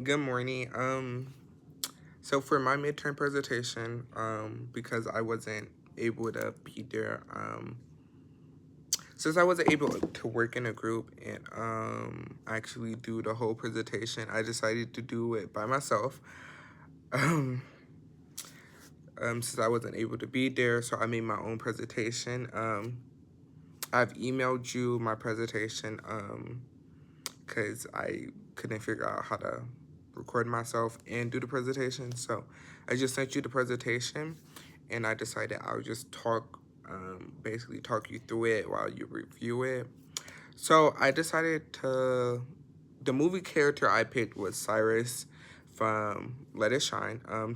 Good morning. So for my midterm presentation, because I wasn't able to be there, since I wasn't able to work in a group and actually do the whole presentation, I decided to do it by myself. Um, since I wasn't able to be there, so I made my own presentation. I've emailed you my presentation, because I couldn't figure out how to record myself and do the presentation. So I just sent you the presentation, and I decided I would just basically talk you through it while you review it. So I decided the movie character I picked was Cyrus from Let It Shine. Let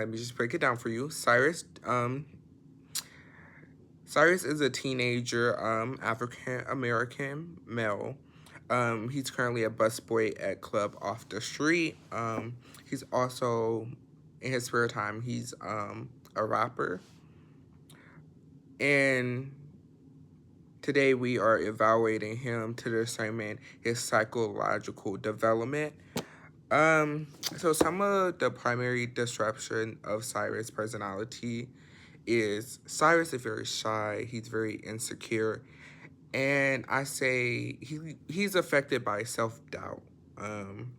me just break it down for you. Cyrus is a teenager, African American male. He's currently a busboy at Club Off the Street. He's also, in his spare time, he's a rapper. And today we are evaluating him to determine his psychological development. So some of the primary disruption of Cyrus' personality is Cyrus is very shy, he's very insecure, and I say he's affected by self-doubt. Um,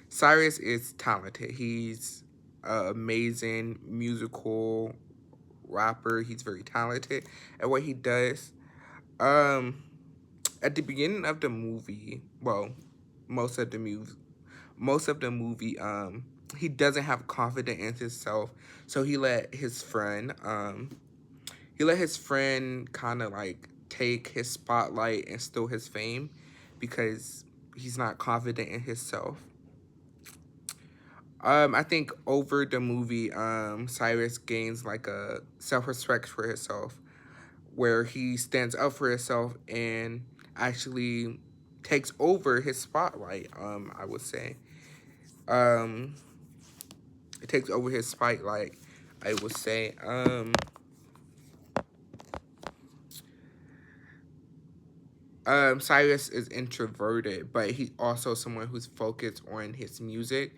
Cyrus is talented. He's an amazing musical rapper. He's very talented at what he does. Um, at the beginning of the movie, well, most of the movie, he doesn't have confidence in himself, so he let his friend kind of like take his spotlight and steal his fame because he's not confident in himself. I think over the movie, Cyrus gains like a self-respect for himself, where he stands up for himself and actually takes over his spotlight. I would say, um, it takes over his spotlight. I would say, Cyrus is introverted, but he's also someone who's focused on his music,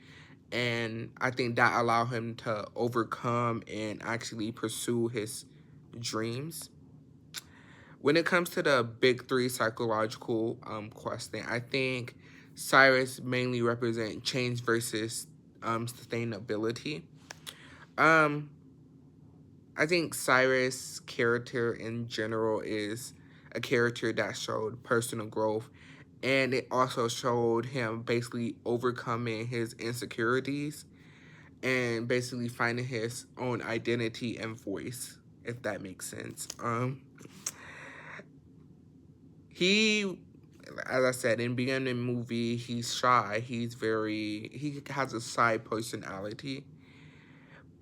and I think that allowed him to overcome and actually pursue his dreams. When it comes to the big three psychological question, I think Cyrus mainly represent change versus sustainability. Um, I think Cyrus' character in general is a character that showed personal growth, and it also showed him basically overcoming his insecurities and basically finding his own identity and voice, if that makes sense. He, as I said in the beginning of the movie, he's shy. He has a side personality,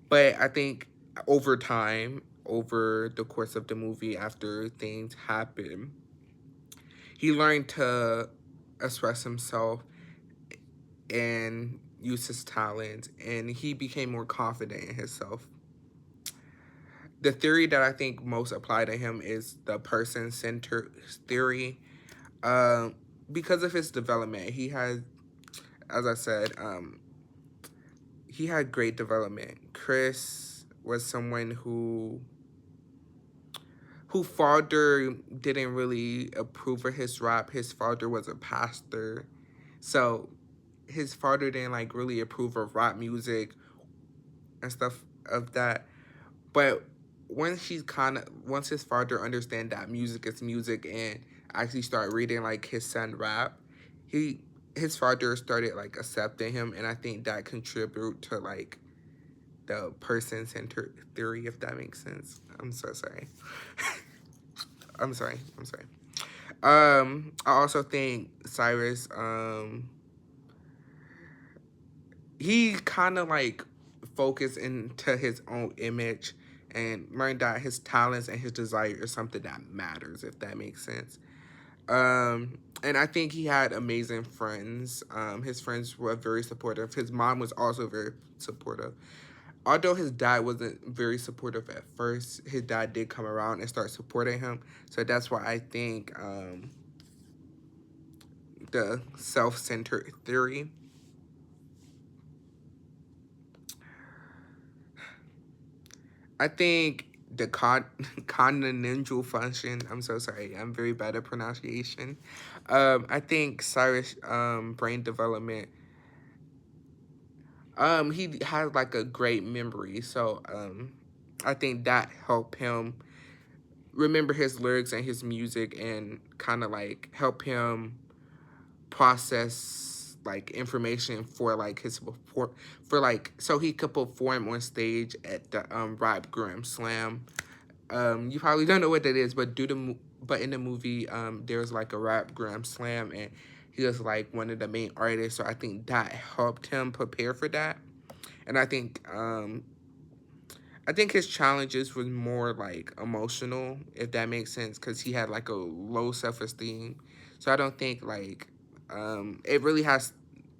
but I think over time, over the course of the movie, after things happen, he learned to express himself and use his talent, and he became more confident in himself. The theory that I think most apply to him is the person-centered theory. Um, because of his development, he has, as I said, he had great development. Chris was someone who father didn't really approve of his rap. His father was a pastor, so his father didn't like really approve of rap music and stuff of that. But once his father understand that music is music and actually start reading like his son rap, he his father started like accepting him, and I think that contribute to like the person centered theory, if that makes sense. I'm so sorry. I'm sorry. I also think Cyrus, he kind of like focused into his own image and learned that his talents and his desire is something that matters, if that makes sense. And I think he had amazing friends. His friends were very supportive. His mom was also very supportive. Although his dad wasn't very supportive at first, his dad did come around and start supporting him. So that's why I think the self-centered theory. I think the continental function. I'm so sorry. I'm very bad at pronunciation. I think Cyrus brain development. He has like a great memory, so I think that helped him remember his lyrics and his music, and kind of like help him process like information for like for like so he could perform on stage at the Rap Gram Slam. You probably don't know what that is, but but in the movie, there's like a Rap Gram Slam, and he was like one of the main artists. So I think that helped him prepare for that. And I think his challenges was more like emotional, if that makes sense, because he had like a low self esteem. So I don't think like it really has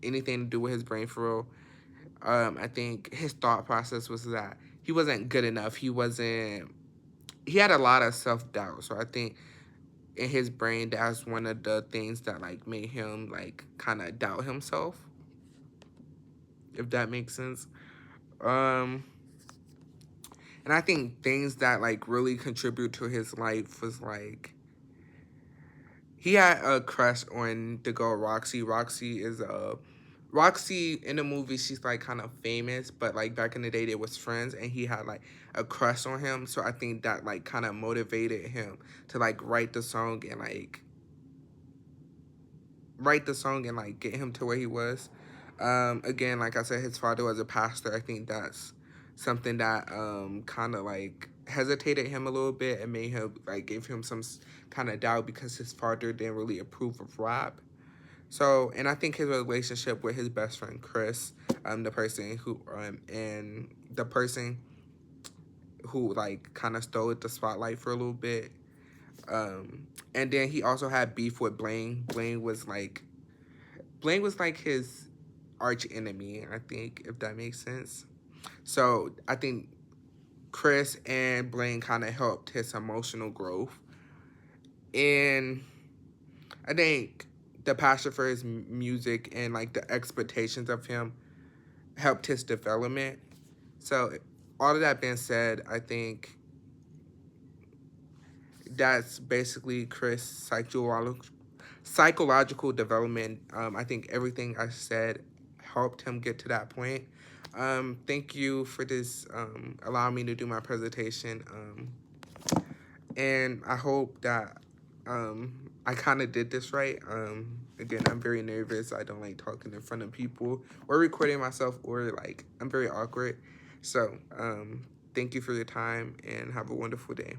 anything to do with his brain for real. I think his thought process was that he wasn't good enough. He had a lot of self doubt. So I think in his brain, that's one of the things that like made him like kind of doubt himself, if that makes sense. Um, and I think things that like really contribute to his life was like he had a crush on the girl Roxy. Roxy in the movie, she's like kind of famous, but like back in the day they was friends, and he had like a crush on him. So I think that like kind of motivated him to like write the song and like get him to where he was. Again, like I said, his father was a pastor. I think that's something that kind of like hesitated him a little bit and made him like gave him some kind of doubt, because his father didn't really approve of rap. So, and I think his relationship with his best friend Chris, the person who like kind of stole the spotlight for a little bit. And then he also had beef with Blaine. Blaine was like his arch enemy, I think, if that makes sense. So I think Chris and Blaine kind of helped his emotional growth. And I think the passion for his music and like the expectations of him helped his development. So all of that being said, I think that's basically Chris' psychological development. I think everything I said helped him get to that point. Thank you for this allowing me to do my presentation. And I hope that I kind of did this right. Again, I'm very nervous. I don't like talking in front of people or recording myself, or like I'm very awkward. So thank you for your time and have a wonderful day.